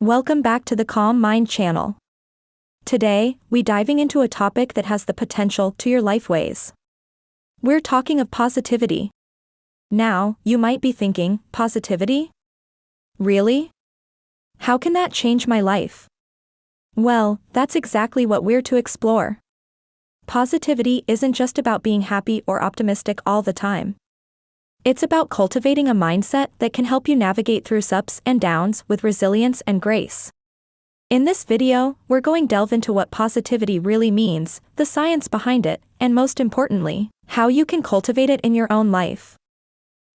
Welcome back to the Calm Mind channel. Today, we're diving into a topic that has the potential to your life ways. We're talking of positivity. Now, you might be thinking, positivity? Really? How can that change my life? Well, that's exactly what we're to explore. Positivity isn't just about being happy or optimistic all the time. It's about cultivating a mindset that can help you navigate through ups and downs with resilience and grace. In this video, we're going to delve into what positivity really means, the science behind it, and most importantly, how you can cultivate it in your own life.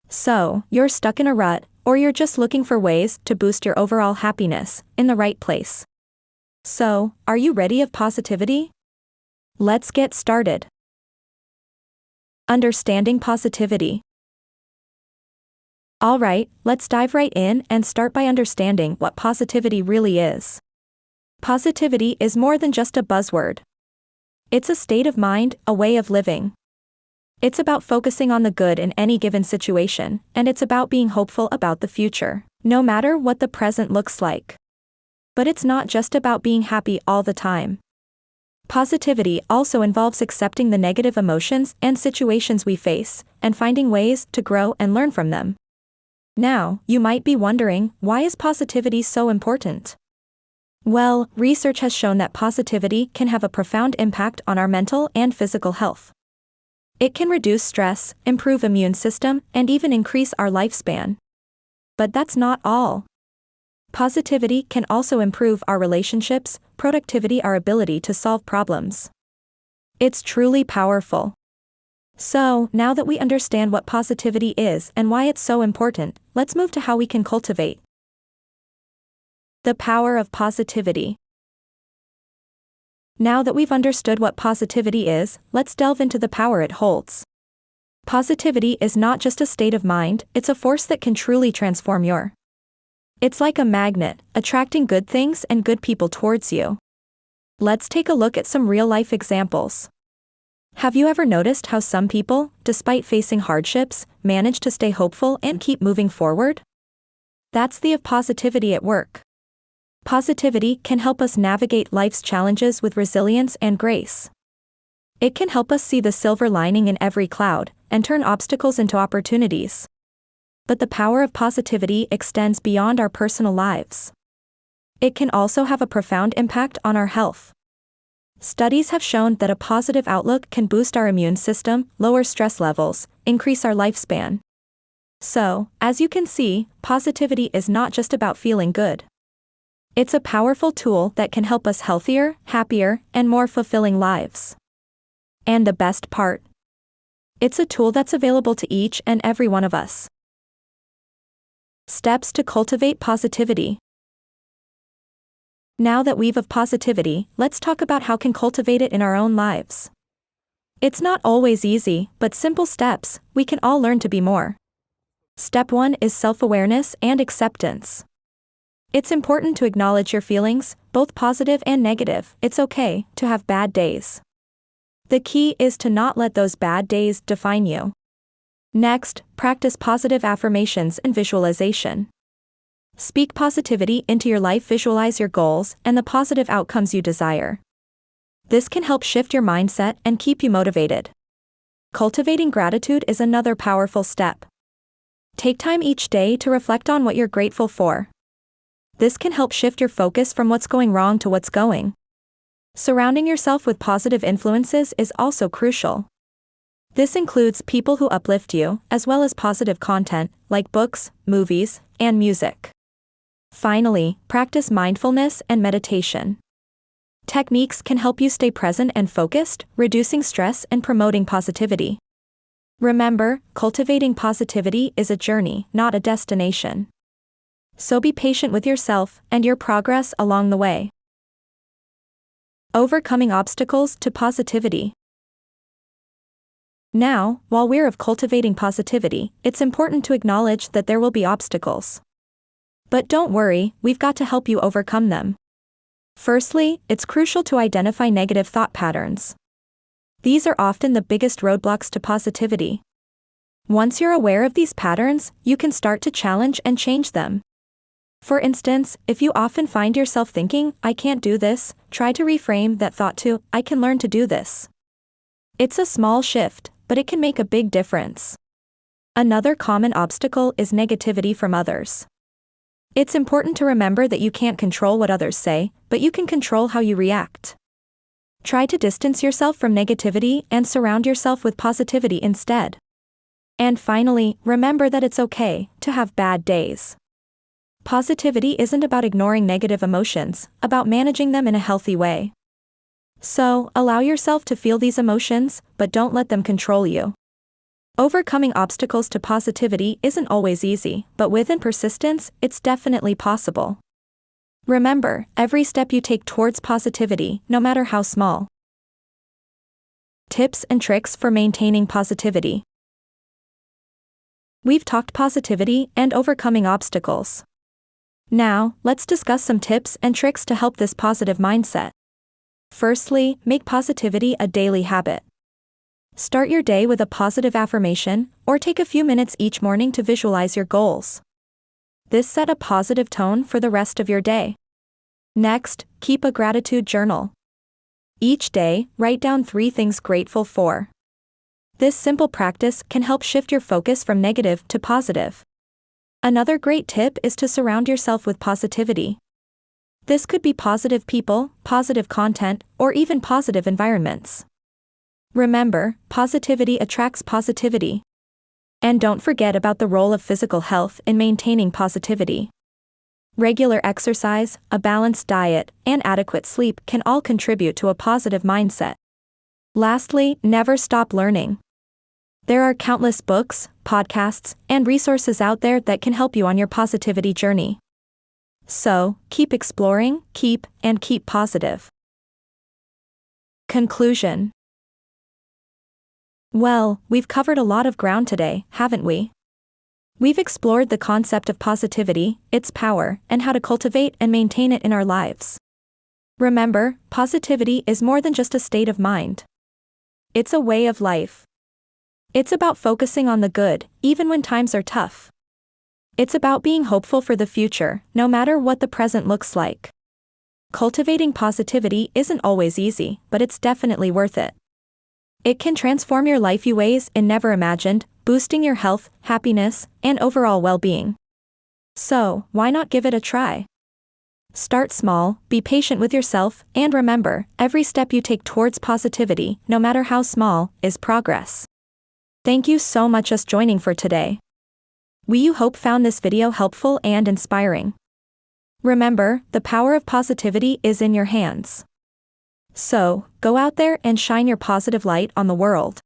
So, you're stuck in a rut, or you're just looking for ways to boost your overall happiness, in the right place. So, are you ready of positivity? Let's get started. Understanding positivity. Alright, let's dive right in and start by understanding what positivity really is. Positivity is more than just a buzzword. It's a state of mind, a way of living. It's about focusing on the good in any given situation, and it's about being hopeful about the future, no matter what the present looks like. But it's not just about being happy all the time. Positivity also involves accepting the negative emotions and situations we face, and finding ways to grow and learn from them. Now, you might be wondering, why is positivity so important? Well, research has shown that positivity can have a profound impact on our mental and physical health. It can reduce stress, improve immune system, and even increase our lifespan. But that's not all. Positivity can also improve our relationships, productivity, our ability to solve problems. It's truly powerful. So, now that we understand what positivity is and why it's so important, let's move to how we can cultivate the power of positivity. Now that we've understood what positivity is, let's delve into the power it holds. Positivity is not just a state of mind, it's a force that can truly transform your. It's like a magnet, attracting good things and good people towards you. Let's take a look at some real-life examples. Have you ever noticed how some people, despite facing hardships, manage to stay hopeful and keep moving forward? That's the of positivity at work. Positivity can help us navigate life's challenges with resilience and grace. It can help us see the silver lining in every cloud, and turn obstacles into opportunities. But the power of positivity extends beyond our personal lives. It can also have a profound impact on our health. Studies have shown that a positive outlook can boost our immune system, lower stress levels, increase our lifespan. So, as you can see, positivity is not just about feeling good. It's a powerful tool that can help us healthier, happier, and more fulfilling lives. And the best part? It's a tool that's available to each and every one of us. Steps to cultivate positivity. Now that we've of positivity, let's talk about how can cultivate it in our own lives. It's not always easy, but simple steps, we can all learn to be more. Step 1 is self-awareness and acceptance. It's important to acknowledge your feelings, both positive and negative. It's okay to have bad days. The key is to not let those bad days define you. Next, practice positive affirmations and visualization. Speak positivity into your life, visualize your goals and the positive outcomes you desire. This can help shift your mindset and keep you motivated. Cultivating gratitude is another powerful step. Take time each day to reflect on what you're grateful for. This can help shift your focus from what's going wrong to what's going. Surrounding yourself with positive influences is also crucial. This includes people who uplift you, as well as positive content, like books, movies, and music. Finally, practice mindfulness and meditation. Techniques can help you stay present and focused, reducing stress and promoting positivity. Remember, cultivating positivity is a journey, not a destination. So be patient with yourself and your progress along the way. Overcoming obstacles to positivity. Now, while we're of cultivating positivity, it's important to acknowledge that there will be obstacles. But don't worry, we've got to help you overcome them. Firstly, it's crucial to identify negative thought patterns. These are often the biggest roadblocks to positivity. Once you're aware of these patterns, you can start to challenge and change them. For instance, if you often find yourself thinking, I can't do this, try to reframe that thought to, I can learn to do this. It's a small shift, but it can make a big difference. Another common obstacle is negativity from others. It's important to remember that you can't control what others say, but you can control how you react. Try to distance yourself from negativity and surround yourself with positivity instead. And finally, remember that it's okay to have bad days. Positivity isn't about ignoring negative emotions, about managing them in a healthy way. So, allow yourself to feel these emotions, but don't let them control you. Overcoming obstacles to positivity isn't always easy, but with persistence, it's definitely possible. Remember, every step you take towards positivity, no matter how small. Tips and tricks for maintaining positivity. We've talked positivity and overcoming obstacles. Now, let's discuss some tips and tricks to help this positive mindset. Firstly, make positivity a daily habit. Start your day with a positive affirmation, or take a few minutes each morning to visualize your goals. This sets a positive tone for the rest of your day. Next, keep a gratitude journal. Each day, write down 3 things grateful for. This simple practice can help shift your focus from negative to positive. Another great tip is to surround yourself with positivity. This could be positive people, positive content, or even positive environments. Remember, positivity attracts positivity. And don't forget about the role of physical health in maintaining positivity. Regular exercise, a balanced diet, and adequate sleep can all contribute to a positive mindset. Lastly, never stop learning. There are countless books, podcasts, and resources out there that can help you on your positivity journey. So, keep exploring, keep positive. Conclusion. Well, we've covered a lot of ground today, haven't we? We've explored the concept of positivity, its power, and how to cultivate and maintain it in our lives. Remember, positivity is more than just a state of mind. It's a way of life. It's about focusing on the good, even when times are tough. It's about being hopeful for the future, no matter what the present looks like. Cultivating positivity isn't always easy, but it's definitely worth it. It can transform your life in ways you never imagined, boosting your health, happiness, and overall well-being. So, why not give it a try? Start small, be patient with yourself, and remember, every step you take towards positivity, no matter how small, is progress. Thank you so much for joining for today. We hope found this video helpful and inspiring. Remember, the power of positivity is in your hands. So, go out there and shine your positive light on the world.